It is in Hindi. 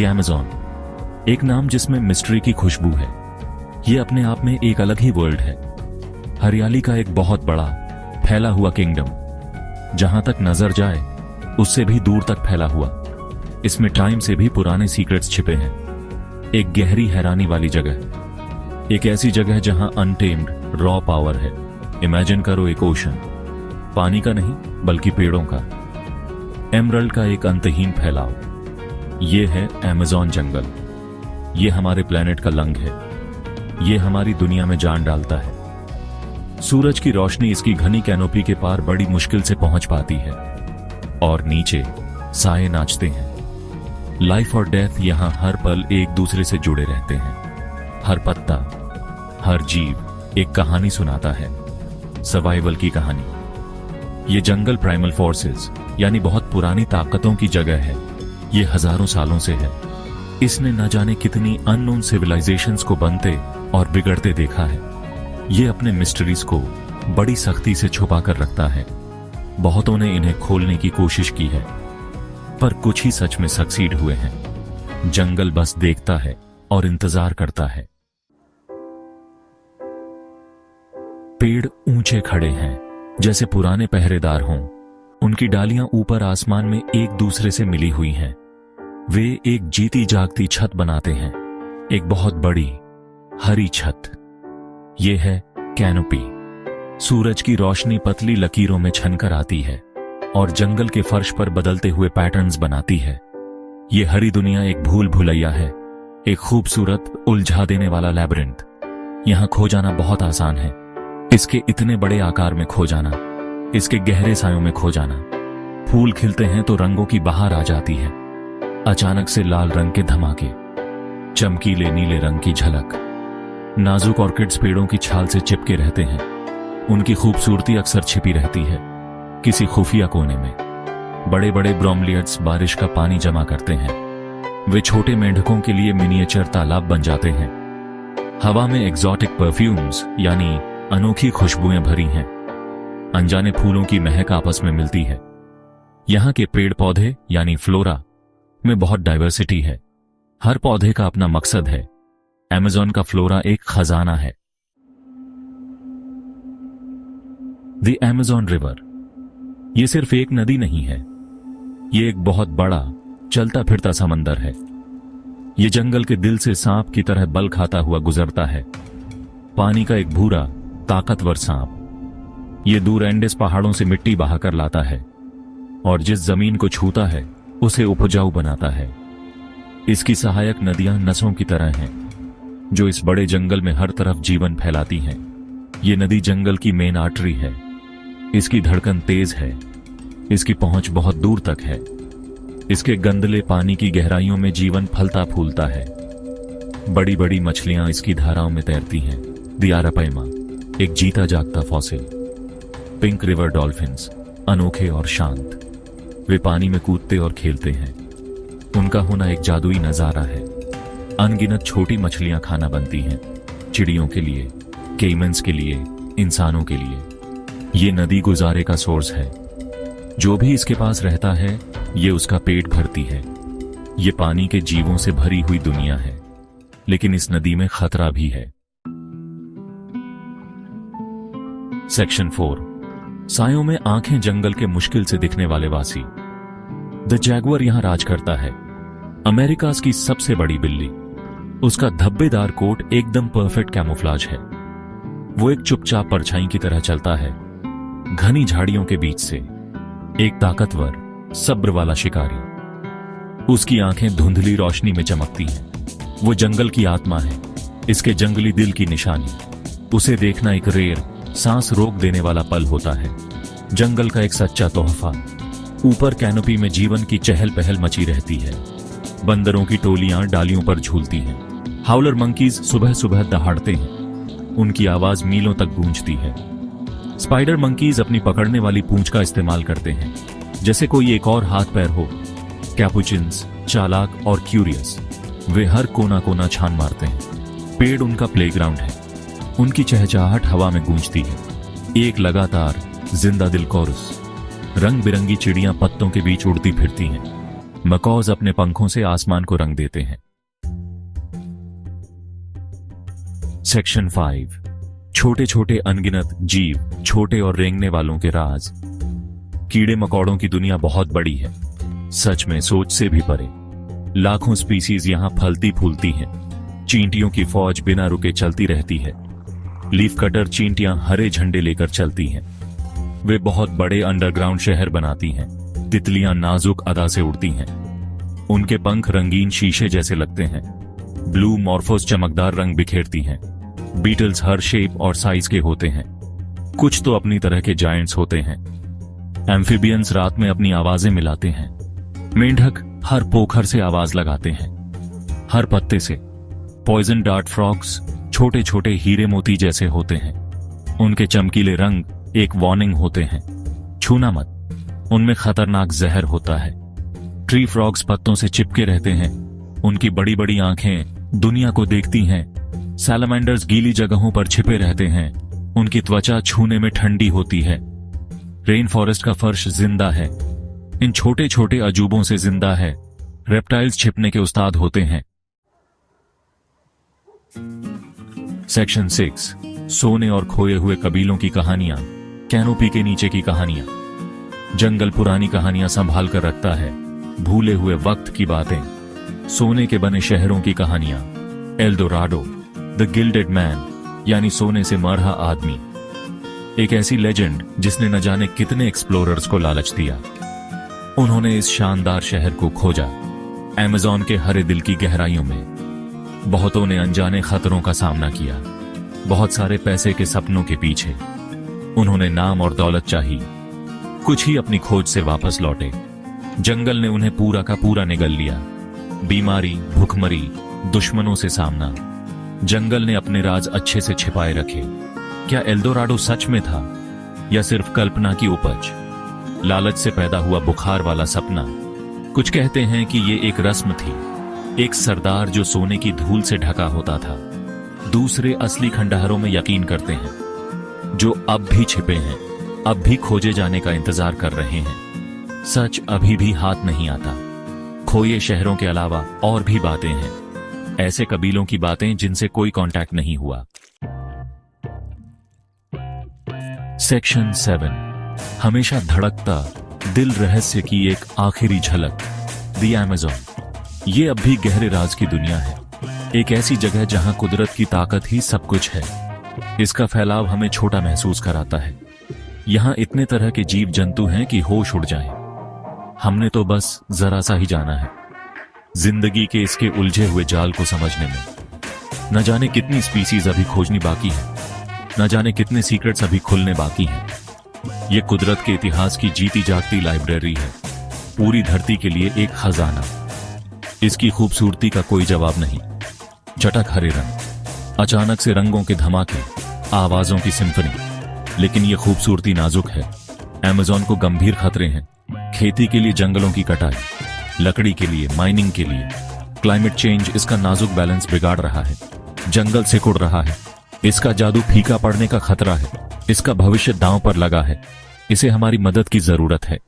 अमेज़न, एक नाम जिसमें मिस्ट्री की खुशबू है। ये अपने आप में एक अलग ही वर्ल्ड है। हरियाली का एक बहुत बड़ा फैला हुआ किंगडम, जहां तक नजर जाए उससे भी दूर तक फैला हुआ। इसमें टाइम से भी पुराने सीक्रेट्स छिपे हैं। एक गहरी हैरानी वाली जगह, एक ऐसी जगह जहां अनटेम्ड रॉ पावर है। इमेजिन करो एक ओशन, पानी का नहीं बल्कि पेड़ों का, एमरल्ड का एक अंतहीन फैलाव। ये है अमेज़न जंगल। ये हमारे प्लेनेट का लंग है। ये हमारी दुनिया में जान डालता है। सूरज की रोशनी इसकी घनी कैनोपी के पार बड़ी मुश्किल से पहुंच पाती है और नीचे साए नाचते हैं। लाइफ और डेथ यहां हर पल एक दूसरे से जुड़े रहते हैं। हर पत्ता, हर जीव एक कहानी सुनाता है, सर्वाइवल की कहानी। ये जंगल प्राइमल फोर्सेस यानी बहुत पुरानी ताकतों की जगह है। ये हजारों सालों से है। इसने न जाने कितनी अननोन सिविलाइजेशंस को बनते और बिगड़ते देखा है। ये अपने मिस्ट्रीज को बड़ी सख्ती से छुपा कर रखता है। बहुतों ने इन्हें खोलने की कोशिश की है, पर कुछ ही सच में सक्सीड हुए हैं। जंगल बस देखता है और इंतजार करता है। पेड़ ऊंचे खड़े हैं जैसे पुराने पहरेदार हों। उनकी डालियां ऊपर आसमान में एक दूसरे से मिली हुई हैं। वे एक जीती जागती छत बनाते हैं, एक बहुत बड़ी हरी छत। यह है कैनोपी। सूरज की रोशनी पतली लकीरों में छनकर आती है और जंगल के फर्श पर बदलते हुए पैटर्न्स बनाती है। यह हरी दुनिया एक भूल भुलैया है, एक खूबसूरत उलझा देने वाला लैबिरिंथ। यहां खो जाना बहुत आसान है। इसके इतने बड़े आकार में खो जाना, इसके गहरे सायों में खो जाना। फूल खिलते हैं तो रंगों की बहार आ जाती है। अचानक से लाल रंग के धमाके, चमकीले नीले रंग की झलक। नाजुक ऑर्किड्स पेड़ों की छाल से चिपके रहते हैं। उनकी खूबसूरती अक्सर छिपी रहती है किसी खुफिया कोने में। बड़े बड़े ब्रोमलियड्स बारिश का पानी जमा करते हैं। वे छोटे मेंढकों के लिए मिनिएचर तालाब बन जाते हैं। हवा में एग्जॉटिक परफ्यूम्स यानी अनोखी खुशबुएं भरी हैं। अनजाने फूलों की महक आपस में मिलती है। यहां के पेड़ पौधे यानी फ्लोरा में बहुत डाइवर्सिटी है। हर पौधे का अपना मकसद है। अमेज़न का फ्लोरा एक खजाना है। द अमेज़न रिवर, यह सिर्फ एक नदी नहीं है, यह एक बहुत बड़ा चलता फिरता समंदर है। यह जंगल के दिल से सांप की तरह बल खाता हुआ गुजरता है। पानी का एक भूरा ताकतवर सांप। यह दूर एंडेस पहाड़ों से मिट्टी बहाकर लाता है और जिस जमीन को छूता है उसे उपजाऊ बनाता है। इसकी सहायक नदियां नसों की तरह हैं, जो इस बड़े जंगल में हर तरफ जीवन फैलाती हैं। ये नदी जंगल की मेन आर्टरी है। इसकी धड़कन तेज है। इसकी पहुंच बहुत दूर तक है। इसके गंदले पानी की गहराइयों में जीवन फलता फूलता है। बड़ी बड़ी मछलियां इसकी धाराओं में तैरती हैं। द आरापाइमा, एक जीता जागता फॉसिल। पिंक रिवर डॉल्फिन्स, अनोखे और शांत। वे पानी में कूदते और खेलते हैं। उनका होना एक जादुई नजारा है। अनगिनत छोटी मछलियां खाना बनती हैं, चिड़ियों के लिए, केमन्स के लिए, इंसानों के लिए। ये नदी गुजारे का सोर्स है। जो भी इसके पास रहता है ये उसका पेट भरती है। ये पानी के जीवों से भरी हुई दुनिया है, लेकिन इस नदी में खतरा भी है। सेक्शन 4, सायों में आंखें जंगल के मुश्किल से दिखने वाले वासी। द जैगुआर यहां राज करता है। अमेरिकास की सबसे बड़ी बिल्ली। उसका धब्बेदार कोट एकदम परफेक्ट कैमोफ्लाज है। वो एक चुपचाप परछाई की तरह चलता है, घनी झाड़ियों के बीच से। एक ताकतवर, सब्र वाला शिकारी। उसकी आंखें धुंधली रोशनी में चमकती हैं। वो जंगल की आत्मा है, इसके जंगली दिल की निशानी। उसे देखना एक रेर, सांस रोक देने वाला पल होता है। जंगल का एक सच्चा तोहफा। ऊपर कैनोपी में जीवन की चहल पहल मची रहती है। बंदरों की टोलियां डालियों पर झूलती हैं। हाउलर मंकीज सुबह सुबह दहाड़ते हैं। उनकी आवाज मीलों तक गूंजती है। स्पाइडर मंकीज अपनी पकड़ने वाली पूंछ का इस्तेमाल करते हैं, जैसे कोई एक और हाथ पैर हो। कैपुचिन्स चालाक और क्यूरियस, वे हर कोना कोना छान मारते हैं। पेड़ उनका प्लेग्राउंड है। उनकी चहचहाहट हवा में गूंजती है, एक लगातार जिंदा दिल कोरस। रंग बिरंगी चिड़ियां पत्तों के बीच उड़ती फिरती हैं। मकॉज अपने पंखों से आसमान को रंग देते हैं। सेक्शन 5। छोटे छोटे अनगिनत जीव, छोटे और रेंगने वालों के राज। कीड़े मकोड़ों की दुनिया बहुत बड़ी है, सच में सोच से भी परे। लाखों स्पीसीज यहां फलती फूलती हैं। चींटियों की फौज बिना रुके चलती रहती है। लीफ कटर चींटियां हरे झंडे लेकर चलती हैं। वे बहुत बड़े अंडरग्राउंड शहर बनाती हैं। तितलियां नाजुक अदा से उड़ती हैं। उनके पंख रंगीन शीशे जैसे लगते हैं। ब्लू मॉर्फोस चमकदार रंग बिखेरती हैं। बीटल्स हर शेप और साइज के होते हैं। कुछ तो अपनी तरह के जायंट्स होते हैं। एम्फिबियंस रात में अपनी आवाजें मिलाते हैं। मेंढक हर पोखर से आवाज लगाते हैं, हर पत्ते से। पॉइजन डार्ट फ्रॉग्स छोटे छोटे हीरे मोती जैसे होते हैं। उनके चमकीले रंग एक वार्निंग होते हैं, छूना मत, उनमें खतरनाक जहर होता है। ट्री फ्रॉग्स पत्तों से चिपके रहते हैं। उनकी बड़ी बड़ी आंखें दुनिया को देखती हैं। सैलमेंडर्स गीली जगहों पर छिपे रहते हैं। उनकी त्वचा छूने में ठंडी होती है। रेन फॉरेस्ट का फर्श जिंदा है, इन छोटे छोटे अजूबों से जिंदा है। रेप्टाइल्स छिपने के उस्ताद होते हैं। सेक्शन 6। सोने और खोए हुए कबीलों की कहानियां, कैनोपी के नीचे की कहानियां। जंगल पुरानी कहानियां संभाल कर रखता है, भूले हुए वक्त की बातें। सोने के बने शहरों की कहानियां। एल्डोराडो, द गिल्डेड मैन, यानी सोने से मरहा आदमी। एक ऐसी लेजेंड जिसने न जाने कितने एक्सप्लोरर्स को लालच दिया। उन्होंने इस शानदार शहर को खोजा, अमेज़न के हरे दिल की गहराइयों में। बहुतों ने अनजाने खतरों का सामना किया, बहुत सारे पैसे के सपनों के पीछे। उन्होंने नाम और दौलत चाही, कुछ ही अपनी खोज से वापस लौटे। जंगल ने उन्हें पूरा का पूरा निगल लिया। बीमारी, भूखमरी, दुश्मनों से सामना। जंगल ने अपने राज अच्छे से छिपाए रखे। क्या एल्डोराडो सच में था या सिर्फ कल्पना की उपज? लालच से पैदा हुआ बुखार वाला सपना। कुछ कहते हैं कि ये एक रस्म थी, एक सरदार जो सोने की धूल से ढका होता था। दूसरे असली खंडहरों में यकीन करते हैं, जो अब भी छिपे हैं, अब भी खोजे जाने का इंतजार कर रहे हैं। सच अभी भी हाथ नहीं आता। खोए शहरों के अलावा और भी बातें हैं, ऐसे कबीलों की बातें जिनसे कोई कांटेक्ट नहीं हुआ। सेक्शन 7। हमेशा धड़कता दिल रहस्य की एक आखिरी झलक, द अमेज़न। ये अब भी गहरे राज की दुनिया है, एक ऐसी जगह जहां कुदरत की ताकत ही सब कुछ है। इसका फैलाव हमें छोटा महसूस कराता है। यहां इतने तरह के जीव जंतु हैं कि होश उड़ जाए। हमने तो बस जरा सा ही जाना है जिंदगी के इसके उलझे हुए जाल को समझने में। न जाने कितनी स्पीसीज अभी खोजनी बाकी है, न जाने कितने सीक्रेट्स अभी खुलने बाकी हैं। ये कुदरत के इतिहास की जीती जागती लाइब्रेरी है, पूरी धरती के लिए एक खजाना। इसकी खूबसूरती का कोई जवाब नहीं। चटक हरे रंग, अचानक से रंगों के धमाके, आवाजों की सिम्फनी। लेकिन ये खूबसूरती नाजुक है। अमेज़न को गंभीर खतरे हैं। खेती के लिए जंगलों की कटाई, लकड़ी के लिए, माइनिंग के लिए। क्लाइमेट चेंज इसका नाजुक बैलेंस बिगाड़ रहा है। जंगल सिकुड़ रहा है। इसका जादू फीका पड़ने का खतरा है। इसका भविष्य दांव पर लगा है। इसे हमारी मदद की जरूरत है।